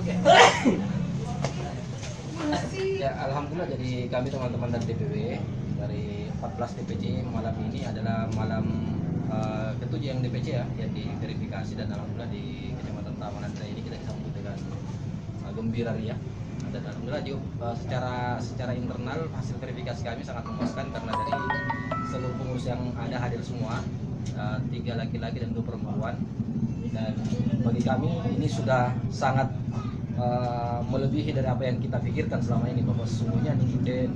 Ya, alhamdulillah, jadi kami teman-teman dari DPW dari 14 DPC malam ini adalah malam ketujuh yang DPC ya, yang diverifikasi, dan alhamdulillah di Kecamatan Taman Anda ini kita disambut dengan gembira ria. Dan alhamdulillah juga secara internal hasil verifikasi kami sangat memuaskan karena dari seluruh pengurus yang ada hadir semua, 3 laki-laki dan 2 perempuan. Dan bagi kami ini sudah sangat melebihi dari apa yang kita pikirkan selama ini, bahwa sesungguhnya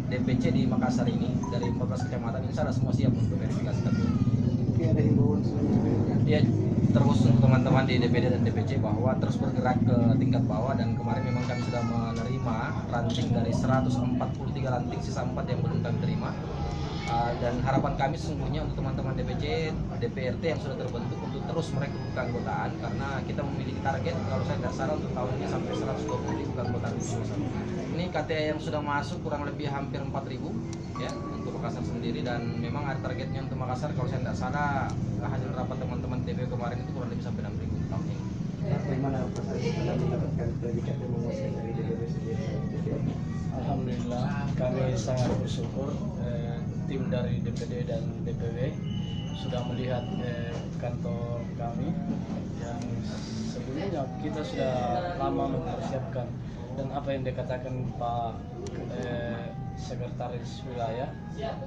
DPC di Makassar ini dari 14 kecamatan ini salah semua siap untuk verifikasi kami. Ada himbauan Ya, terus untuk teman-teman di DPD dan DPC bahwa terus bergerak ke tingkat bawah, dan kemarin memang kami sudah menerima ranting dari 143 ranting, sisa 4 yang belum kami terima. Dan harapan kami sesungguhnya untuk teman-teman DPC, DPRT yang sudah terbentuk untuk terus merekrut keanggotaan, karena kita memiliki target kalau saya tidak salah untuk tahun ini sampai 120.000 keanggotaan. Ini KTA yang sudah masuk kurang lebih hampir 4.000 ya untuk Makassar sendiri, dan memang ada targetnya untuk Makassar kalau saya tidak salah hasil rapat teman-teman DPW kemarin itu kurang lebih sampai 6.000 tahun ini. Bagaimana proses setelah mendapatkan predikat yang memuaskan dari DPW sendiri? Alhamdulillah, kami sangat bersyukur tim dari DPD dan DPW sudah melihat kantor kami yang sebelumnya kita sudah lama mempersiapkan, dan apa yang dikatakan Pak Sekretaris Wilayah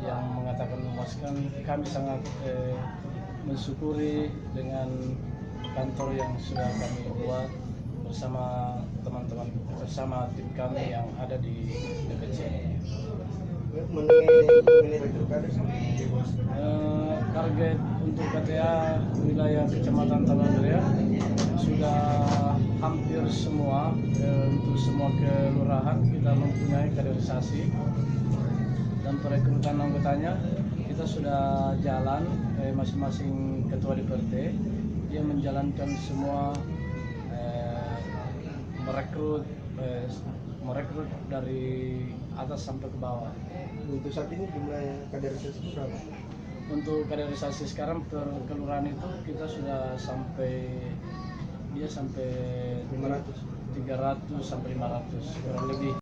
yang mengatakan memuaskan, kami sangat mensyukuri dengan kantor yang sudah kami buat bersama teman-teman, bersama tim kami yang ada di DPC. Mengenai rekrutasi Target untuk KTA wilayah Kecamatan Taman Ria sudah hampir semua, untuk semua kelurahan kita mempunyai kaderisasi, dan perekrutan anggotanya kita sudah jalan. Masing-masing ketua DPRT dia menjalankan semua, merekrut dari atas sampai ke bawah. untuk saat ini jumlah kaderisasi berapa? Untuk kaderisasi sekarang per kelurahan itu kita sudah sampai 500 300 sampai 500 kurang lebih.